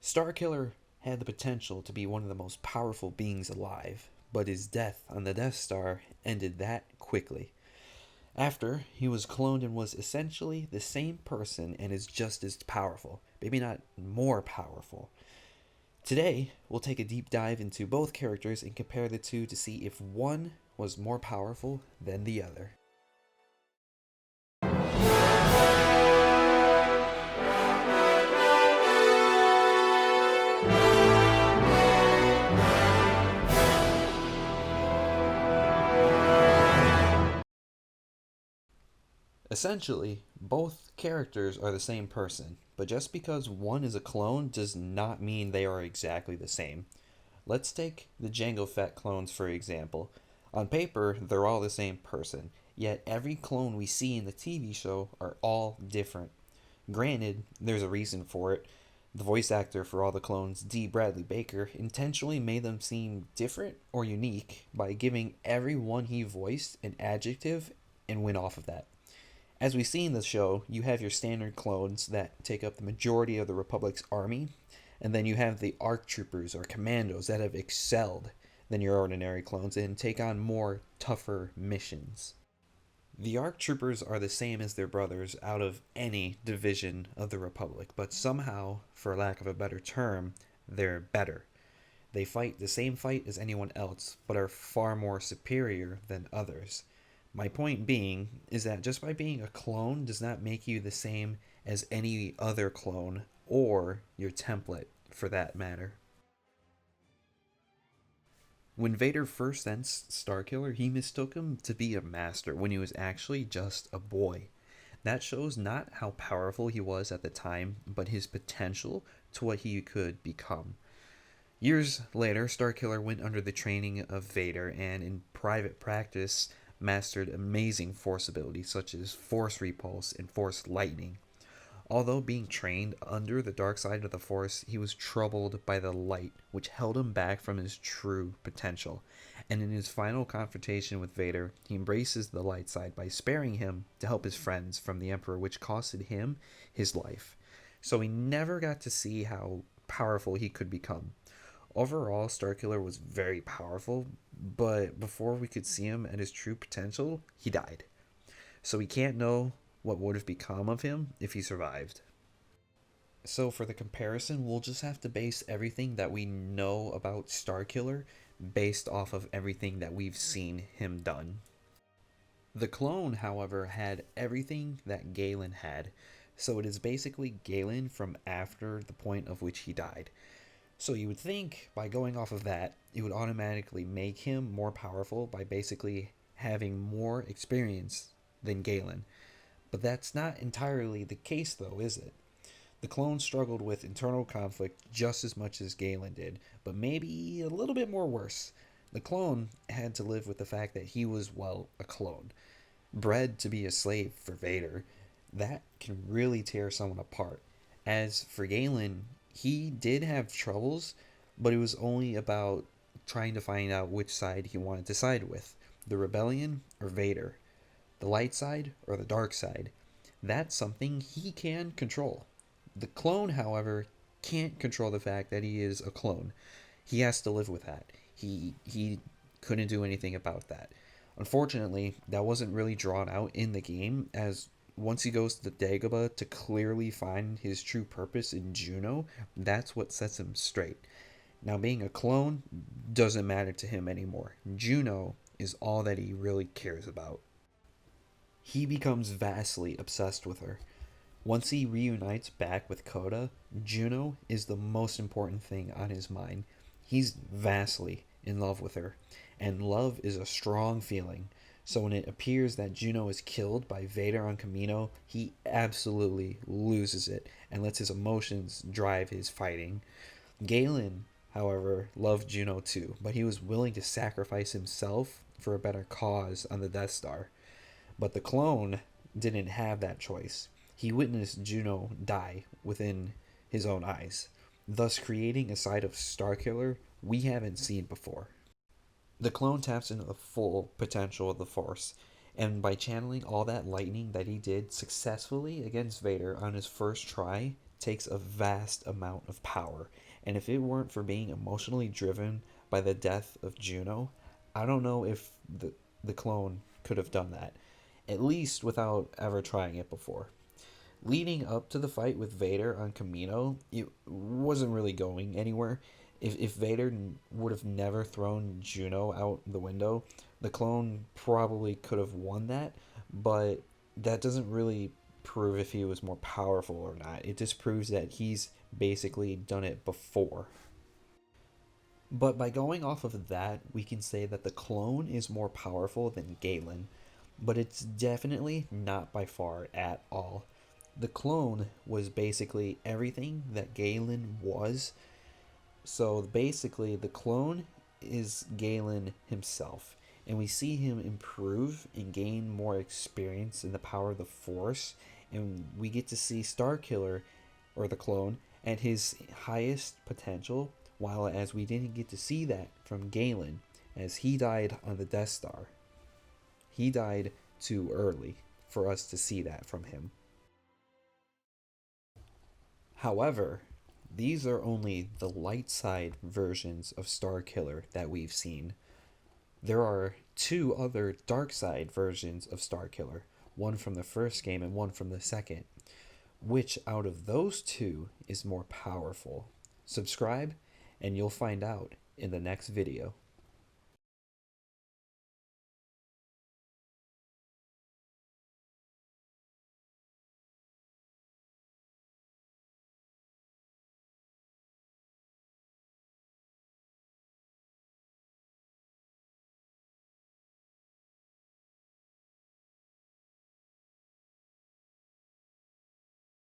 Starkiller had the potential to be one of the most powerful beings alive, but his death on the Death Star ended that quickly. After, he was cloned and was essentially the same person and is just as powerful, maybe not more powerful. Today, we'll take a deep dive into both characters and compare the two to see if one was more powerful than the other. Essentially, both characters are the same person, but just because one is a clone does not mean they are exactly the same. Let's take the Jango Fett clones for example. On paper, they're all the same person, yet every clone we see in the TV show are all different. Granted, there's a reason for it. The voice actor for all the clones, D. Bradley Baker, intentionally made them seem different or unique by giving every one he voiced an adjective and went off of that. As we see in the show, you have your standard clones that take up the majority of the Republic's army, and then you have the ARC troopers or commandos that have excelled than your ordinary clones and take on more tougher missions. The ARC troopers are the same as their brothers out of any division of the Republic, but somehow, for lack of a better term, they're better. They fight the same fight as anyone else, but are far more superior than others. My point being is that just by being a clone does not make you the same as any other clone or your template for that matter. When Vader first sensed Starkiller, he mistook him to be a master when he was actually just a boy. That shows not how powerful he was at the time, but his potential to what he could become. Years later, Starkiller went under the training of Vader and in private practice mastered amazing force abilities such as force repulse and force lightning. Although being trained under the dark side of the force, he was troubled by the light, which held him back from his true potential. And in his final confrontation with Vader, he embraces the light side by sparing him to help his friends from the Emperor, which costed him his life. So he never got to see how powerful he could become. Overall, Starkiller was very powerful, but before we could see him at his true potential, he died. So we can't know what would have become of him if he survived. So for the comparison, we'll just have to base everything that we know about Starkiller based off of everything that we've seen him done. The clone, however, had everything that Galen had, so it is basically Galen from after the point of which he died. So you would think, by going off of that, it would automatically make him more powerful by basically having more experience than Galen. But that's not entirely the case, though, is it? The clone struggled with internal conflict just as much as Galen did, but maybe a little bit more worse. The clone had to live with the fact that he was, well, a clone. Bred to be a slave for Vader, that can really tear someone apart. As for Galen, he did have troubles, but it was only about trying to find out which side he wanted to side with, the rebellion or Vader, the light side or the dark side. That's something he can control. The clone, however, can't control the fact that he is a clone. He has to live with that. He couldn't do anything about that. Unfortunately, that wasn't really drawn out in the game, as once he goes to Dagobah to clearly find his true purpose in Juno, that's what sets him straight. Now, being a clone doesn't matter to him anymore. Juno is all that he really cares about. He becomes vastly obsessed with her. Once he reunites back with Coda, Juno is the most important thing on his mind. He's vastly in love with her, and love is a strong feeling. So when it appears that Juno is killed by Vader on Kamino, he absolutely loses it and lets his emotions drive his fighting. Galen, however, loved Juno too, but he was willing to sacrifice himself for a better cause on the Death Star. But the clone didn't have that choice. He witnessed Juno die within his own eyes, thus creating a side of Starkiller we haven't seen before. The clone taps into the full potential of the Force, and by channeling all that lightning that he did successfully against Vader on his first try, takes a vast amount of power, and if it weren't for being emotionally driven by the death of Juno, I don't know if the clone could have done that, at least without ever trying it before. Leading up to the fight with Vader on Kamino, it wasn't really going anywhere. If Vader would have never thrown Juno out the window, the clone probably could have won that, but that doesn't really prove if he was more powerful or not. It just proves that he's basically done it before. But by going off of that, we can say that the clone is more powerful than Galen, but it's definitely not by far at all. The clone was basically everything that Galen was. So basically, the clone is Galen himself, and we see him improve and gain more experience in the power of the Force, and we get to see Starkiller, or the clone, at his highest potential, while as we didn't get to see that from Galen, as he died on the Death Star. He died too early for us to see that from him. However, these are only the light side versions of Starkiller that we've seen. There are two other dark side versions of Starkiller, one from the first game and one from the second. Which out of those two is more powerful? Subscribe and you'll find out in the next video.